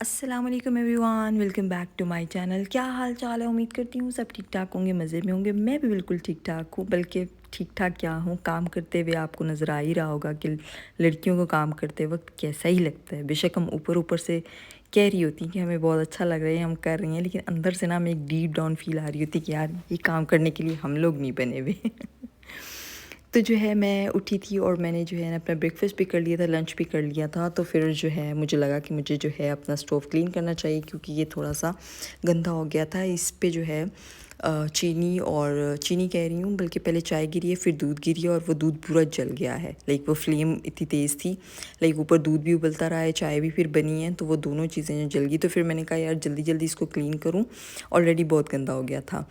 अस्सलाम वालेकुम everyone, welcome back to my channel. क्या हाल चाल है? उम्मीद करती हूँ सब ठीक ठाक होंगे, मज़े में होंगे। मैं भी बिल्कुल ठीक ठाक हूँ, बल्कि ठीक ठाक क्या हूँ, काम करते हुए आपको नज़र आ ही रहा होगा कि लड़कियों को काम करते वक्त कैसा ही लगता है। बेशक हम ऊपर ऊपर से कह रही होती कि हमें बहुत अच्छा लग रहा है, हम कर रही हैं, लेकिन अंदर से ना हमें एक डीप डाउन फील आ रही होती कि यार ये काम करने के लिए हम लोग नहीं बने हुए। तो जो है मैं उठी थी और मैंने जो है ना अपना ब्रेकफास्ट भी कर लिया था, लंच भी कर लिया था। तो फिर जो है मुझे लगा कि मुझे जो है अपना स्टोव क्लीन करना चाहिए, क्योंकि ये थोड़ा सा गंदा हो गया था। इस पे जो है चीनी कह रही हूँ, बल्कि पहले चाय गिरी है, फिर दूध गिरी है, और वो दूध पूरा जल गया है। लाइक वो फ्लेम इतनी तेज़ थी, लाइक ऊपर दूध भी उबलता रहा है, चाय भी फिर बनी है, तो वो दोनों चीज़ें जो जल गई। तो फिर मैंने कहा यार जल्दी जल्दी इसको क्लीन करूँ, ऑलरेडी बहुत गंदा हो गया था।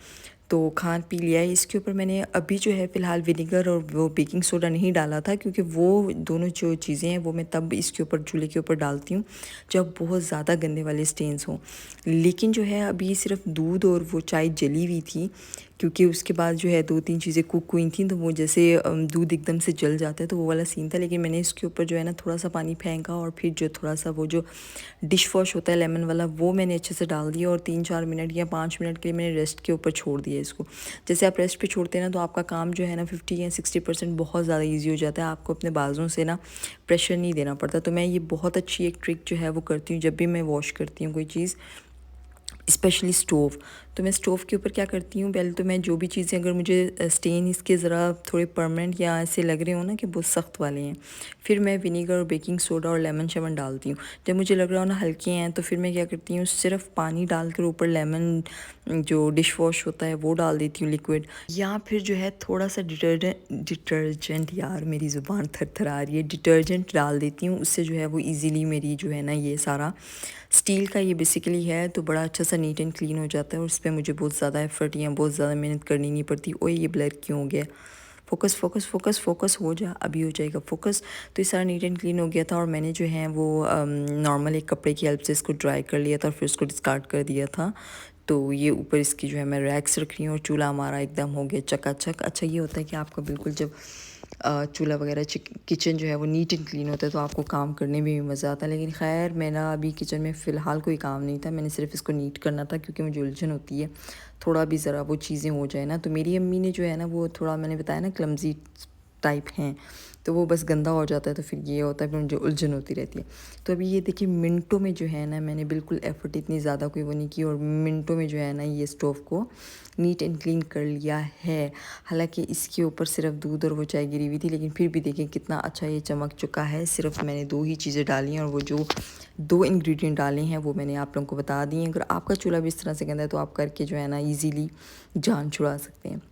तो खान पी लिया है। इसके ऊपर मैंने अभी जो है फ़िलहाल विनेगर और वो बेकिंग सोडा नहीं डाला था, क्योंकि वो दोनों जो चीज़ें हैं वो मैं तब इसके ऊपर चूल्हे के ऊपर डालती हूँ जब बहुत ज़्यादा गंदे वाले स्टेन्स हों। लेकिन जो है अभी सिर्फ दूध और वो चाय जली हुई थी, क्योंकि उसके बाद जो है 2-3 चीज़ें कुक हुई थी, तो वो जैसे दूध एकदम से जल जाता है, तो वो वाला सीन था। लेकिन मैंने इसके ऊपर जो है ना थोड़ा सा पानी फेंका, और फिर जो थोड़ा सा वो जो डिश वॉश होता है लेमन वाला, वो मैंने अच्छे से डाल दिया, और 3-4 मिनट या 5 मिनट के लिए मैंने रेस्ट के ऊपर छोड़ दिया इसको। जैसे आप रेस्ट पे छोड़ते हैं ना, तो आपका काम जो है ना 50 या 60% बहुत ज़्यादा ईजी हो जाता है। आपको अपने बाजों से ना प्रेशर नहीं देना पड़ता। तो मैं ये बहुत अच्छी एक ट्रिक जो है वो करती हूँ जब भी मैं वॉश करती हूँ कोई चीज़, स्पेशली स्टोव। तो मैं स्टोव के ऊपर क्या करती हूँ, पहले तो मैं जो भी चीज़ें, अगर मुझे स्टेन इसके ज़रा थोड़े परमानेंट या ऐसे लग रहे हो ना कि बहुत सख्त वाले हैं, फिर मैं विनीगर और बेकिंग सोडा और लेमन शेमन डालती हूँ। जब मुझे लग रहा हो ना हल्के हैं, तो फिर मैं क्या करती हूँ, सिर्फ पानी डाल कर ऊपर लेमन जो डिश वॉश होता है वो डाल देती हूँ लिक्विड, या फिर जो है थोड़ा सा डिटर्जेंट, यार मेरी ज़ुबान थर थर आ रही है, डिटर्जेंट डाल देती हूँ। उससे जो है वो ईज़िली मेरी जो है ना ये सारा स्टील का ये बेसिकली है, तो बड़ा अच्छा सा नीट एंड क्लीन हो जाता है, और उस पर मुझे बहुत ज़्यादा एफर्ट या बहुत ज़्यादा मेहनत करनी नहीं पड़ती। ओए ये ब्लर क्यों हो गया? फोकस फोकस फोकस फोकस हो जा, अभी हो जाएगा फोकस। तो ये सारा नीट एंड क्लीन हो गया था, और मैंने जो है वो नॉर्मल एक कपड़े की हेल्प से इसको ड्राई कर लिया था, और फिर उसको डिस्कार्ड कर दिया था। तो ये ऊपर इसकी जो है मैं रैक्स रख रही हूँ, और चूल्हा हमारा एकदम हो गया चकाचक। अच्छा ये होता है कि आपका बिल्कुल जब चूल्हा वगैरह किचन जो है वो नीट एंड क्लीन होता है, तो आपको काम करने में भी मज़ा आता है। लेकिन खैर मेरा अभी किचन में फ़िलहाल कोई काम नहीं था, मैंने सिर्फ इसको नीट करना था, क्योंकि मुझे उलझन होती है थोड़ा भी ज़रा वो चीज़ें हो जाए ना। तो मेरी अम्मी ने जो है ना वो थोड़ा, मैंने बताया ना, क्लमजी टाइप हैं, तो वो बस गंदा हो जाता है, तो फिर ये होता है, फिर मुझे उलझन होती रहती है। तो अभी ये देखिए मिनटों में जो है ना, मैंने बिल्कुल एफर्ट इतनी ज़्यादा कोई वो नहीं की, और मिनटों में जो है ना ये स्टोव को नीट एंड क्लीन कर लिया है। हालांकि इसके ऊपर सिर्फ दूध और वो चाय गिरी हुई थी, लेकिन फिर भी देखें कितना अच्छा ये चमक चुका है। सिर्फ मैंने 2 ही चीज़ें डाली हैं, और वो जो 2 इंग्रेडिएंट डाले हैं वो मैंने आप लोगों को बता दी हैं। अगर आपका चूल्हा भी इस तरह से गंदा है, तो आप करके जो है ना ईज़िली जान छुड़ा सकते हैं।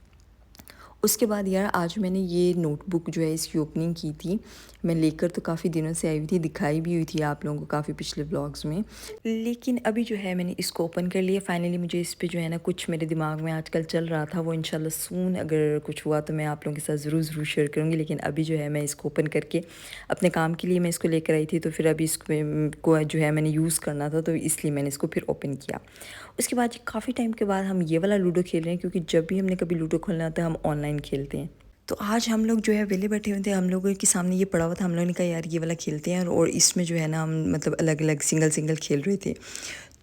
उसके बाद यार आज मैंने ये नोटबुक जो है इसकी ओपनिंग की थी। मैं लेकर तो काफ़ी दिनों से आई हुई थी, दिखाई भी हुई थी आप लोगों को काफ़ी पिछले व्लॉग्स में, लेकिन अभी जो है मैंने इसको ओपन कर लिया फाइनली। मुझे इस पे जो है ना कुछ मेरे दिमाग में आजकल चल रहा था, वो इंशाल्लाह सून अगर कुछ हुआ तो मैं आप लोगों के साथ ज़रूर शेयर करूँगी। लेकिन अभी जो है मैं इसको ओपन करके अपने काम के लिए मैं इसको लेकर आई थी, तो फिर अभी इसको को जो है मैंने यूज़ करना था, तो इसलिए मैंने इसको फिर ओपन किया। उसके बाद काफ़ी टाइम के बाद हम ये वाला लूडो खेल रहे हैं, क्योंकि जब भी हमने कभी लूडो खोलना होता है हम ऑनलाइन खेलते हैं। तो आज हम लोग जो है वेले बैठे हुए थे, हम लोगों के सामने ये पड़ा हुआ था, हम लोगों ने कहा यार ये वाला खेलते हैं, और इसमें जो है ना हम मतलब अलग अलग सिंगल सिंगल खेल रहे थे।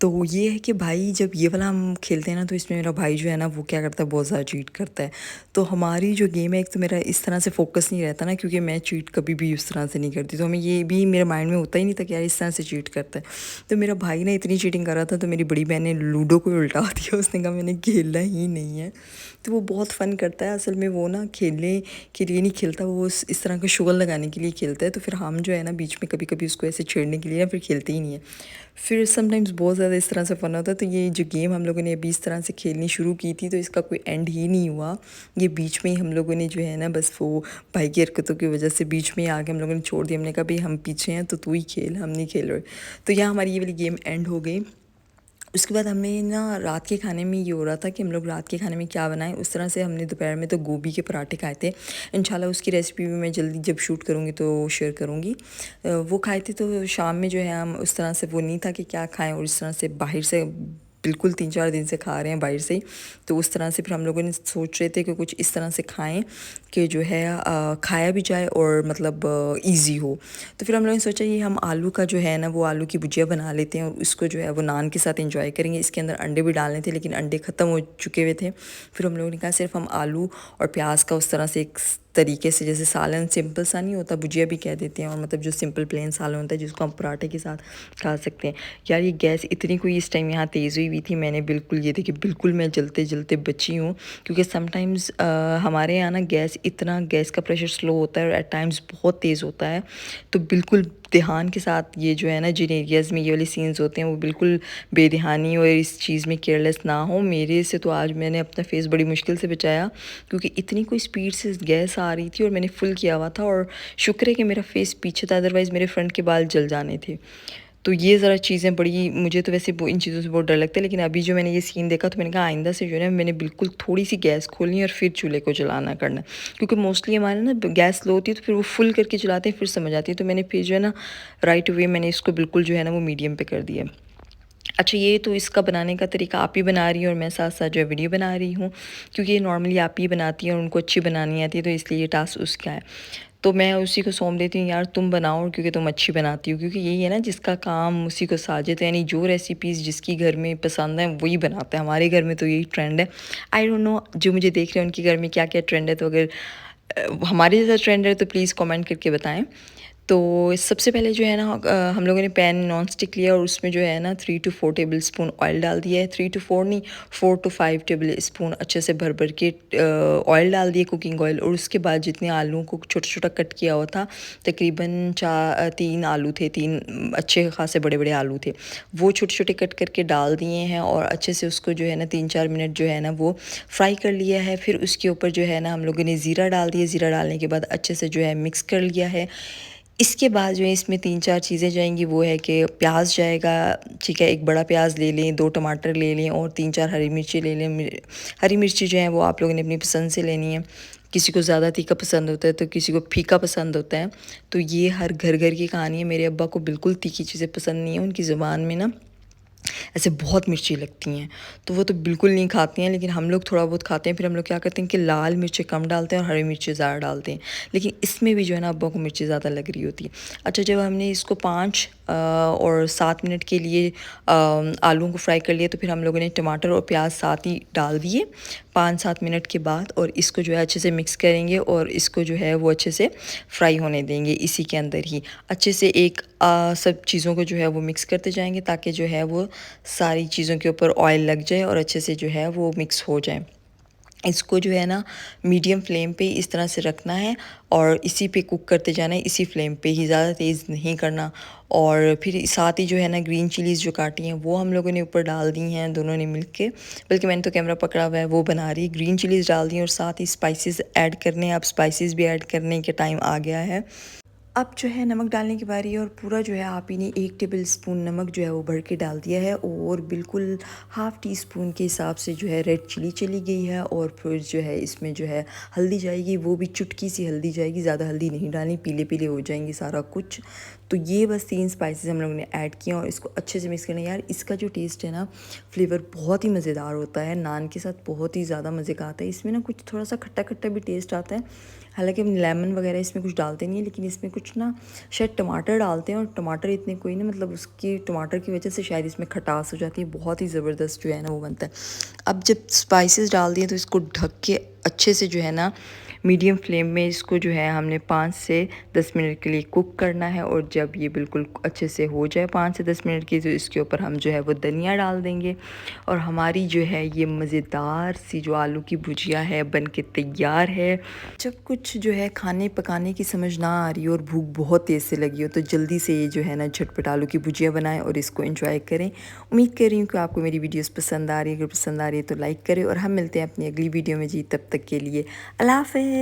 तो ये है कि भाई जब ये वाला हम खेलते हैं ना, तो इसमें मेरा भाई जो है ना वो क्या करता है, बहुत ज़्यादा चीट करता है। तो हमारी जो गेम है, एक तो मेरा इस तरह से फोकस नहीं रहता ना, क्योंकि मैं चीट कभी भी उस तरह से नहीं करती, तो हमें ये भी मेरे माइंड में होता ही नहीं था कि यार इस तरह से चीट करता है। तो मेरा भाई ना इतनी चीटिंग कर रहा था, तो मेरी बड़ी बहन ने लूडो को उल्टा दिया, उसने कहा मैंने खेलना ही नहीं है। तो वो बहुत फ़न करता है, असल में वो ना खेलने के लिए नहीं खेलता, वो इस तरह का शुगर लगाने के लिए खेलता है। तो फिर हम जो है ना बीच में कभी कभी उसको ऐसे छेड़ने के लिए ना फिर खेलते ही नहीं है। फिर समटाइम्स बहुत ज़्यादा इस तरह से फ़न होता है। तो ये जो गेम हम लोगों ने अभी इस तरह से खेलनी शुरू की थी, तो इसका कोई एंड ही नहीं हुआ। ये बीच में ही हम लोगों ने जो है ना बस वो भाई की हरकतों की वजह से बीच में ही आके हम लोगों ने छोड़ दिया। हमने कहा भाई हम पीछे हैं तो तू ही खेल, हम नहीं खेल रहे। तो यहाँ हमारी ये वाली गेम एंड हो गई। उसके बाद हमने ना रात के खाने में ये हो रहा था कि हम लोग रात के खाने में क्या बनाएं। उस तरह से हमने दोपहर में तो गोभी के पराठे खाए थे। इंशाल्लाह उसकी रेसिपी भी मैं जल्दी जब शूट करूँगी तो शेयर करूँगी। वो खाए थे। तो शाम में जो है हम उस तरह से वो नहीं था कि क्या खाएं, और इस तरह से बाहर से बिल्कुल 3-4 दिन से खा रहे हैं बाहर से ही। तो उस तरह से फिर हम लोगों ने सोच रहे थे कि कुछ इस तरह से खाएँ कि जो है खाया भी जाए और मतलब ईज़ी हो। तो फिर हम लोगों ने सोचा ये हम आलू का जो है ना वो आलू की भुजिया बना लेते हैं और उसको जो है वो नान के साथ एंजॉय करेंगे। इसके अंदर अंडे भी डालने थे लेकिन अंडे ख़त्म हो चुके हुए थे। फिर हम लोगों ने कहा सिर्फ हम आलू और प्याज का उस तरह से एक तरीके से, जैसे सालन सिंपल सा नहीं होता, भुजिया भी कह देते हैं, और मतलब जो सिंपल प्लेन सालन होता है जिसको हम पराठे के साथ खा सकते हैं। यार ये गैस इतनी कोई इस टाइम यहाँ तेज़ हुई थी, मैंने बिल्कुल ये थी कि बिल्कुल मैं जलते जलते बची हूँ, क्योंकि समटाइम्स हमारे यहाँ ना गैस का प्रेशर स्लो होता है और एट टाइम्स बहुत तेज़ होता है। तो बिल्कुल ध्यान के साथ ये जो है ना जिन एरियाज़ में ये वाले सीन्स होते हैं वो बिल्कुल बेध्यानी और इस चीज़ में केयरलेस ना हो। मेरे से तो आज मैंने अपना फेस बड़ी मुश्किल से बचाया, क्योंकि इतनी कोई स्पीड से गैस आ रही थी और मैंने फुल किया हुआ था, और शुक्र है कि मेरा फेस पीछे था, अदरवाइज़ मेरे फ्रंट के बाल जल जाने थे। तो ये ज़रा चीज़ें बड़ी, मुझे तो वैसे इन चीज़ों से बहुत डर लगता है, लेकिन अभी जो मैंने ये सीन देखा तो मैंने कहा आइंदा से जो है मैंने बिल्कुल थोड़ी सी गैस खोलनी और फिर चूल्हे को जलाना करना, क्योंकि मोस्टली हमारे ना गैस लो होती है तो फिर वो फुल करके जलाते हैं, फिर समझ आती है। तो मैंने फिर जो है ना राइट वे मैंने इसको बिल्कुल जो है ना वो मीडियम पे कर दिया। अच्छा, ये तो इसका बनाने का तरीका आप ही बना रही हैं और मैं साथ साथ जो है वीडियो बना रही हूँ, क्योंकि ये नॉर्मली आप ही बनाती हैं और उनको अच्छी बनानी आती है, तो इसलिए ये टास्क उसका है। तो मैं उसी को सौंप देती हूँ, यार तुम बनाओ क्योंकि तुम अच्छी बनाती हो, क्योंकि यही है ना जिसका काम उसी को साजे। तो यानी जो रेसिपीज़ जिसकी घर में पसंद है वही बनाता है। हमारे घर में तो यही ट्रेंड है। आई डोंट नो जो मुझे देख रहे हैं उनके घर में क्या क्या ट्रेंड है, तो अगर हमारे जैसा ट्रेंड है तो प्लीज़ कमेंट करके बताएं। तो सबसे पहले जो है ना हम लोगों ने पैन नॉन स्टिक लिया और उसमें जो है ना 3 to 4 टेबल स्पून ऑयल डाल दिया है। 3 to 4 नहीं, 4 to 5 टेबल स्पून अच्छे से भर भर के ऑयल डाल दिए, कुकिंग ऑयल। और उसके बाद जितने आलूओं को छोटा छोटा कट किया हुआ था, तकरीबन 3 आलू थे, 3 अच्छे खासे बड़े बड़े आलू थे, वो छोटे छोटे कट करके डाल दिए हैं और अच्छे से उसको जो है ना 3-4 मिनट जो है ना वो फ्राई कर लिया है। फिर उसके ऊपर जो है ना हम लोगों ने ज़ीरा डाल दिया। ज़ीरा डालने के बाद अच्छे से जो है मिक्स कर लिया है। इसके बाद जो है इसमें 3-4 चीज़ें जाएंगी, वो है कि प्याज जाएगा, ठीक है, एक बड़ा प्याज ले लें, 2 टमाटर ले लें और 3-4 हरी मिर्ची ले लें। हरी मिर्ची जो है वो आप लोगों ने अपनी पसंद से लेनी है, किसी को ज़्यादा तीखा पसंद होता है तो किसी को फीका पसंद होता है। तो ये हर घर घर की कहानी है। मेरे अब्बा को बिल्कुल तीखी चीज़ें पसंद नहीं है, उनकी ज़ुबान में ना ऐसे बहुत मिर्ची लगती हैं, तो वो तो बिल्कुल नहीं खाती हैं, लेकिन हम लोग थोड़ा बहुत खाते हैं। फिर हम लोग क्या करते हैं कि लाल मिर्ची कम डालते हैं और हरी मिर्ची ज़्यादा डालते हैं, लेकिन इसमें भी जो है ना अब्बा को मिर्ची ज़्यादा लग रही होती है। अच्छा, जब हमने इसको 5 और 7 मिनट के लिए आलूओं को फ्राई कर लिया, तो फिर हम लोगों ने टमाटर और प्याज साथ ही डाल दिए 5-7 मिनट के बाद, और इसको जो है अच्छे से मिक्स करेंगे और इसको जो है वो अच्छे से फ्राई होने देंगे इसी के अंदर ही। अच्छे से सब चीज़ों को जो है वो मिक्स करते जाएंगे, ताकि जो है वो सारी चीज़ों के ऊपर ऑयल लग जाए और अच्छे से जो है वो मिक्स हो जाए। इसको जो है ना मीडियम फ्लेम पे इस तरह से रखना है और इसी पे कुक करते जाना है, इसी फ्लेम पे ही, ज़्यादा तेज़ नहीं करना। और फिर साथ ही जो है ना ग्रीन चिलीज़ जो काटी हैं वो हम लोगों ने ऊपर डाल दी हैं, दोनों ने मिल के, बल्कि मैंने तो कैमरा पकड़ा हुआ है, वो बना रही। ग्रीन चिलीज़ डाल दी और साथ ही स्पाइसेस ऐड करने हैं। अब स्पाइसेस भी ऐड करने के टाइम आ गया है। अब जो है नमक डालने की बारी है, और पूरा जो है आप ही ने 1 टेबल स्पून नमक जो है वो भर के डाल दिया है, और बिल्कुल हाफ़ टी स्पून के हिसाब से जो है रेड चिली चली गई है। और फिर जो है इसमें जो है हल्दी जाएगी, वो भी चुटकी सी हल्दी जाएगी, ज़्यादा हल्दी नहीं डालनी, पीले पीले हो जाएंगे सारा कुछ। तो ये बस 3 स्पाइसेस हम लोगों ने ऐड किए और इसको अच्छे से मिक्स करना है। यार इसका जो टेस्ट है ना, फ्लेवर बहुत ही मज़ेदार होता है, नान के साथ बहुत ही ज़्यादा मज़े का आता है। इसमें ना कुछ थोड़ा सा खट्टा खट्टा भी टेस्ट आता है, हालांकि हम लेमन वगैरह इसमें कुछ डालते नहीं है, लेकिन इसमें कुछ ना शायद टमाटर डालते हैं, और टमाटर इतने कोई ना, मतलब उसकी टमाटर की वजह से शायद इसमें खटास हो जाती है, बहुत ही ज़बरदस्त जो है ना वो बनता है। अब जब स्पाइसेस डाल दिए तो इसको ढक के अच्छे से जो है ना मीडियम फ्लेम में इसको जो है हमने 5 से 10 मिनट के लिए कुक करना है। और जब ये बिल्कुल अच्छे से हो जाए 5 से 10 मिनट की, तो इसके ऊपर हम जो है वो धनिया डाल देंगे, और हमारी जो है ये मज़ेदार सी जो आलू की भुजिया है बन के तैयार है। जब कुछ जो है खाने पकाने की समझ ना आ रही हो और भूख बहुत तेज़ से लगी हो, तो जल्दी से ये जो है ना झटपट आलू की भुजिया बनाएं और इसको एंजॉय करें। उम्मीद कर रही हूँ कि आपको मेरी वीडियोस पसंद आ रही है। अगर पसंद आ रही है तो लाइक करें, और हम मिलते हैं अपनी अगली वीडियो में जी। तब तक के लिए अल्लाह हाफ़िज़।